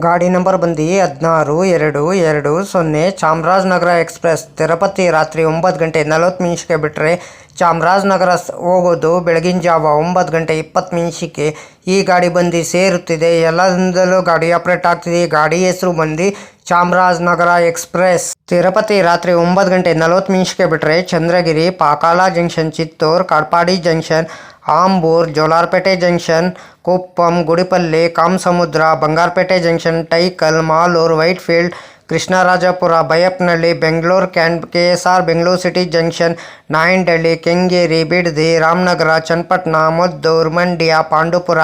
ಗಾಡಿ ನಂಬರ್ ಬಂದು 16-2-20 ಚಾಮರಾಜನಗರ ಎಕ್ಸ್ಪ್ರೆಸ್ ತಿರುಪತಿ ರಾತ್ರಿ 9 ಗಂಟೆ 40 ನಿಮಿಷಕ್ಕೆ ಬಿಟ್ಟರೆ ಚಾಮರಾಜನಗರ ಹೋಗೋದು ಬೆಳಗಿನ ಜಾವ 9 ಗಂಟೆ 20 ನಿಮಿಷಕ್ಕೆ ಈ ಗಾಡಿ ಬಂದು ಸೇರುತ್ತಿದೆ. ಎಲ್ಲದಿಂದಲೂ ಗಾಡಿ ಆಪರೇಟ್ ಆಗ್ತಿದೆ. ಗಾಡಿ ಹೆಸರು ಬಂದು ಚಾಮರಾಜನಗರ ಎಕ್ಸ್ಪ್ರೆಸ್. ತಿರುಪತಿ ರಾತ್ರಿ 9 ಗಂಟೆ 40 ನಿಮಿಷಕ್ಕೆ ಬಿಟ್ಟರೆ Chandragiri, Pakala junction, Chittoor, Katpadi junction, Ambur, Jolarpettai junction, Kuppam, Gudipalli, Kamasamudra, Bangarapet junction, Tyakal, Malur, Whitefield, Krishnarajapuram, Baiyappanahalli, Bengaluru KSR, Bengaluru city junction, Nayandahalli, Kengeri, Bidadi, Ramanagara, Channapatna, Maddur, Mandya, Pandupura,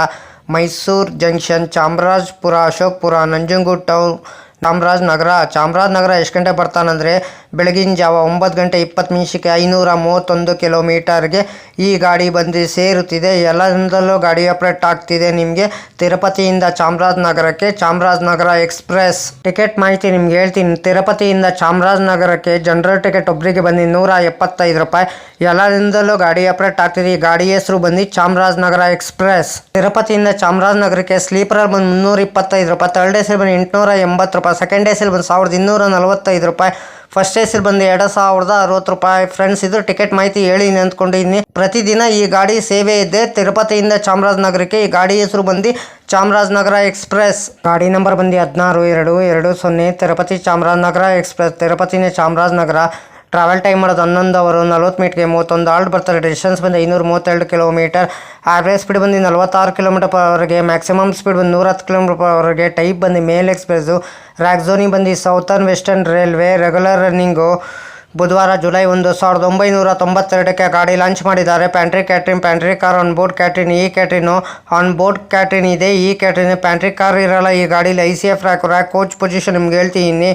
Mysuru junction, Chamarajapuram, Ashokapuram, Nanjangud town, Chamarajanagar ಎಷ್ಟು ಗಂಟೆ ಬರ್ತಾನಂದರೆ ಬೆಳಗಿನ ಜಾವ 9 ಗಂಟೆ 20 ನಿಮಿಷಕ್ಕೆ 531 ಕಿಲೋಮೀಟರ್ಗೆ ಈ ಗಾಡಿ ಬಂದು ಸೇರುತ್ತಿದೆ. ಎಲ್ಲರಿಂದಲೂ ಗಾಡಿ ಆಪರೇಟ್ ಆಗ್ತಿದೆ. ನಿಮಗೆ ತಿರುಪತಿಯಿಂದ ಚಾಮರಾಜನಗರಕ್ಕೆ ಚಾಮರಾಜನಗರ ಎಕ್ಸ್ಪ್ರೆಸ್ ಟಿಕೆಟ್ ಮಾಹಿತಿ ನಿಮ್ಗೆ ಹೇಳ್ತೀನಿ. ತಿರುಪತಿಯಿಂದ ಚಾಮರಾಜನಗರಕ್ಕೆ ಜನರಲ್ ಟಿಕೆಟ್ ಒಬ್ಬರಿಗೆ ಬಂದು 175 ರೂಪಾಯಿ. ಎಲ್ಲರಿಂದಲೂ ಗಾಡಿ ಆಪರೇಟ್ ಆಗ್ತಿದೆ. ಈ ಗಾಡಿ ಹೆಸರು ಬಂದು ಚಾಮರಾಜನಗರ ಎಕ್ಸ್ಪ್ರೆಸ್. ತಿರುಪತಿಯಿಂದ ಚಾಮರಾಜನಗರಕ್ಕೆ ಸ್ಲೀಪರಲ್ಲಿ ಬಂದು 325 ರೂಪಾಯಿ, ಥರ್ಡ್ ಎ.ಸಿ ಬಂದು 880 ರೂಪಾಯಿ, ಸೆಕೆಂಡ್ ಎ.ಸಿ ಬಂದು 1245 ರೂಪಾಯಿ, ಫಸ್ಟ್ ಎ.ಸಿ ಬಂದು 2060 ರೂಪಾಯಿ. ಫ್ರೆಂಡ್ಸ್, ಇದು ಟಿಕೆಟ್ ಮಾಹಿತಿ ಹೇಳಿ ಅಂದ್ಕೊಂಡಿದ್ದೀನಿ. ಪ್ರತಿದಿನ ಈ ಗಾಡಿ ಸೇವೆ ಇದೆ. ತಿರುಪತಿಯಿಂದ ಚಾಮರಾಜನಗರಕ್ಕೆ ಈ ಗಾಡಿ ಹೆಸರು ಬಂದು ಚಾಮರಾಜನಗರ ಎಕ್ಸ್ಪ್ರೆಸ್. ಗಾಡಿ ನಂಬರ್ ಬಂದು 16-2-20 ತಿರುಪತಿ ಚಾಮರಾಜನಗರ ಎಕ್ಸ್ಪ್ರೆಸ್. ತಿರುಪತಿನ ಚಾಮರಾಜನಗರ ಟ್ರಾವೆಲ್ ಟೈಮ್ ಮಾಡೋದು 11 ಅವರ್ 40 ಮಿನಿಟ್ಗೆ 31 ಹಾಲ್ಟ್ ಬರ್ತಾರೆ. ಡಿಸ್ಟೆನ್ಸ್ ಬಂದು 532 ಕಿಲೋಮೀಟರ್. ಆವ್ರೇಜ್ ಸ್ಪೀಡ್ ಬಂದು 46 ಕಿಲೋಮೀಟರ್/ಅವರ್ಗೆ. ಮ್ಯಾಕ್ಸಿಮಮ್ ಸ್ಪೀಡ್ ಬಂದು 110 ಕಿಲೋಮೀಟರ್/ಅವರ್ಗೆ. ಟೈಪ್ ಬಂದು ಮೇಲ್ ಎಕ್ಸ್ಪ್ರೆಸ್ಸು. ರ್ಯಾಕ್ಝೋನಿ ಬಂದು southern western railway. Regular running. ಬುಧವಾರ ಜುಲೈ 1, 1992ಕ್ಕೆ ಗಾಡಿ ಲಾಂಚ್ ಮಾಡಿದ್ದಾರೆ. Pantry car on board catering. ಈ ಕ್ಯಾಟ್ರಿನು ಆನ್ ಬೋರ್ಡ್ ಕ್ಯಾಟ್ರಿನ್ ಇದೆ. ಈ ಕ್ಯಾಟ್ರಿನ್ ಪ್ಯಾಂಟ್ರಿ ಕಾರ್ ಇರಲ್ಲ. ಈ ಗಾಡೀಲಿ ICF ರ್ಯಾಕ್ ಕೋಚ್ ಪೊಸಿಷನ್ ನಿಮ್ಗೆ ಹೇಳ್ತೀನಿ.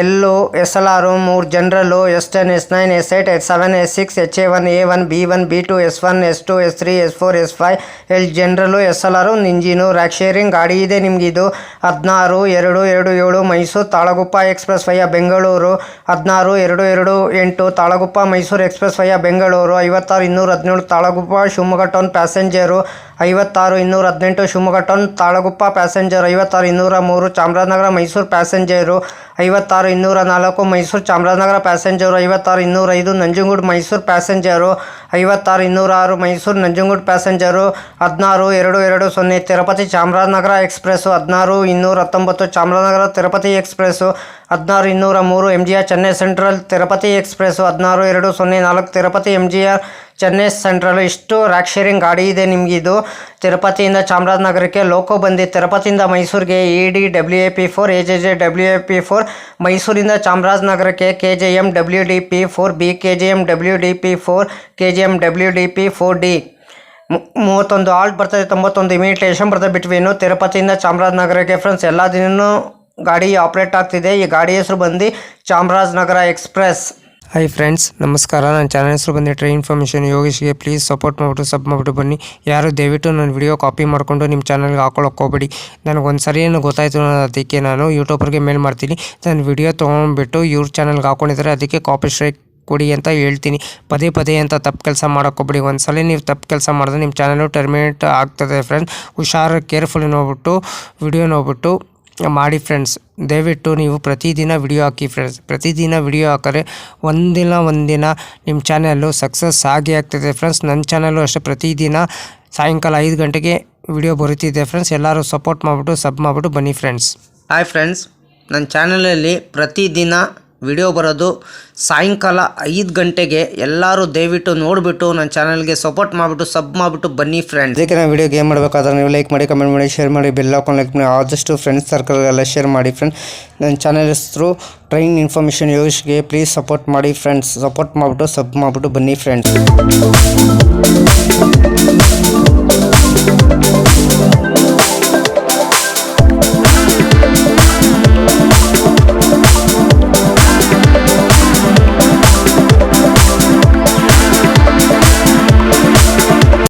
ಎಲ್ಲೋ SLR 3 ಜನರಲ್ಲು, S10, S9, S8, S7, S6, HA1, A1, B1, B2, S1, S2, S3, S4, S5 ಎಲ್ general, SLR engine. Rake sharing ಗಾಡಿ ಇದೆ ನಿಮಗೆ. ಇದು 16-2-27 Mysuru Talaguppa express via Bengaluru. 16-2-28 Talaguppa Mysuru express via Bengaluru. 56-217 Talaguppa Shivamogga town passenger. 56-218 Shivamogga town Talaguppa passenger. 56-203 Chamarajanagar Mysuru passenger. 56-204 Mysuru Chamarajanagar passenger. 56-205 Nanjangud Mysuru passenger. 56-206 Mysuru Nanjangud passenger. 16-220 Tirupati Chamarajanagar express. 16-219 Chamarajanagar Tirupati express. 16-203 MGR Chennai central Tirupati express. 16-204 Tirupati MGR Chennai central. ಇಷ್ಟು rack sharing ಗಾಡಿ ಇದೆ ನಿಮಗಿದು. ತಿರುಪತಿಯಿಂದ ಚಾಮರಾಜನಗರಕ್ಕೆ ಲೋಕೋ ಬಂದು ತಿರುಪತಿಯಿಂದ ಮೈಸೂರಿಗೆ ED WAP4, AJJ WAP4. ಮೈಸೂರಿಂದ ಚಾಮರಾಜನಗರಕ್ಕೆ KJM WDP4, B KJM WDP4, KJM WDP4D. 31 halt ಬರ್ತದೆ, 91 minute ಬರ್ತದೆ between ತಿರುಪತಿಯಿಂದ ಚಾಮರಾಜನಗರಕ್ಕೆ. Friends, ಎಲ್ಲ ದಿನವೂ ಗಾಡಿ ಆಪ್ರೇಟ್ ಆಗ್ತಿದೆ. ಈ ಗಾಡಿ ಹೆಸರು ಬಂದು ಚಾಮರಾಜನಗರ ಎಕ್ಸ್ಪ್ರೆಸ್. ಹಾಯ್ ಫ್ರೆಂಡ್ಸ್, ನಮಸ್ಕಾರ. ನನ್ನ ಚಾನಲ್ ಹೆಸರು ಬಂದು ಟ್ರೈನ್ ಇನ್ಫಾರ್ಮೇಷನ್ ಯೋಗೇಶ್ಗೆ. ಪ್ಲೀಸ್ ಸಪೋರ್ಟ್ ಮಾಡಿಬಿಟ್ಟು ಸಬ್ ಮಾಡಿಬಿಟ್ಟು ಬನ್ನಿ. ಯಾರು ದಯವಿಟ್ಟು ನನ್ನ ವಿಡಿಯೋ ಕಾಪಿ ಮಾಡಿಕೊಂಡು ನಿಮ್ಮ ಚಾನಲ್ಗೆ ಹಾಕೊಳ್ಳೋಕೆ ಹೋಗಬೇಡಿ. ನನಗೊಂದು ಸರಿ ಏನು ಗೊತ್ತಾಯಿತು, ಅದಕ್ಕೆ ನಾನು ಯೂಟ್ಯೂಬರ್ಗೆ ಮೇಲ್ ಮಾಡ್ತೀನಿ. ನನ್ನ ವಿಡಿಯೋ ತೊಗೊಂಡ್ಬಿಟ್ಟು ಇವ್ರ ಚಾನಲ್ಗೆ ಹಾಕೊಂಡಿದ್ದಾರೆ, ಅದಕ್ಕೆ ಕಾಪಿ ಸ್ಟ್ರೈಕ್ ಕೊಡಿ ಅಂತ ಹೇಳ್ತೀನಿ. ಪದೇ ಅಂತ ತಪ್ಪು ಕೆಲಸ ಮಾಡೋಕ್ಕೋಗ್ಬೇಡಿ. ಒಂದ್ಸಲ ನೀವು ತಪ್ಪು ಕೆಲಸ ಮಾಡಿದ್ರೆ ನಿಮ್ಮ ಚಾನಲು ಟರ್ಮಿನೇಟ್ ಆಗ್ತದೆ. ಫ್ರೆಂಡ್ಸ್, ಹುಷಾರು, ಕೇರ್ಫುಲ್ ನೋಡ್ಬಿಟ್ಟು ವಿಡಿಯೋ ನೋಡ್ಬಿಟ್ಟು ಮಾಡಿ. ಫ್ರೆಂಡ್ಸ್, ದಯವಿಟ್ಟು ನೀವು ಪ್ರತಿದಿನ ವಿಡಿಯೋ ಹಾಕಿ. ಫ್ರೆಂಡ್ಸ್, ಪ್ರತಿದಿನ ವಿಡಿಯೋ ಹಾಕಿದ್ರೆ ಒಂದಿನ ನಿಮ್ಮ ಚಾನಲ್ಲು ಸಕ್ಸಸ್ ಆಗಿ ಆಗ್ತದೆ. ಫ್ರೆಂಡ್ಸ್, ನನ್ನ ಚಾನಲ್ಲು ಅಷ್ಟೇ ಪ್ರತಿದಿನ ಸಾಯಂಕಾಲ 5 ಗಂಟೆಗೆ ವಿಡಿಯೋ ಬರುತ್ತಿದೆ. ಫ್ರೆಂಡ್ಸ್, ಎಲ್ಲರೂ ಸಪೋರ್ಟ್ ಮಾಡಿಬಿಟ್ಟು ಸಬ್ ಮಾಡಿಬಿಟ್ಟು ಬನ್ನಿ. ಫ್ರೆಂಡ್ಸ್, ಹಾಯ್ ಫ್ರೆಂಡ್ಸ್, ನನ್ನ ಚಾನಲಲ್ಲಿ ಪ್ರತಿದಿನ ವಿಡಿಯೋ ಬರೋದು ಸಾಯಂಕಾಲ 5 ಗಂಟೆಗೆ. ಎಲ್ಲರೂ ದಯವಿಟ್ಟು ನೋಡಿಬಿಟ್ಟು ನನ್ನ ಚಾನಲ್ಗೆ ಸಪೋರ್ಟ್ ಮಾಡಿಬಿಟ್ಟು ಸಬ್ ಮಾಡಿಬಿಟ್ಟು ಬನ್ನಿ. ಫ್ರೆಂಡ್ಸ್, ಅದಕ್ಕೆ ನಾನು ವಿಡಿಯೋಗೆ ಏನು ಮಾಡಬೇಕಾದ್ರೆ ನೀವು ಲೈಕ್ ಮಾಡಿ, ಕಮೆಂಟ್ ಮಾಡಿ, ಶೇರ್ ಮಾಡಿ, ಬೆಲ್ ಹಾಕೊಂಡು ಲೈಕ್ ಮಾಡಿ, ಆದಷ್ಟು ಫ್ರೆಂಡ್ಸ್ ಸರ್ಕಲ್ಗೆಲ್ಲ ಶೇರ್ ಮಾಡಿ. ಫ್ರೆಂಡ್ಸ್, ನನ್ನ ಚಾನಲ್ ಹೆಸರು ಟ್ರೈನ್ ಇನ್ಫಾರ್ಮೇಷನ್ ಯೋಗೇಶ್ಗೆ. ಪ್ಲೀಸ್ ಸಪೋರ್ಟ್ ಮಾಡಿ. ಫ್ರೆಂಡ್ಸ್, ಸಪೋರ್ಟ್ ಮಾಡಿಬಿಟ್ಟು ಸಬ್ ಮಾಡಿಬಿಟ್ಟು ಬನ್ನಿ. ಫ್ರೆಂಡ್ಸ್.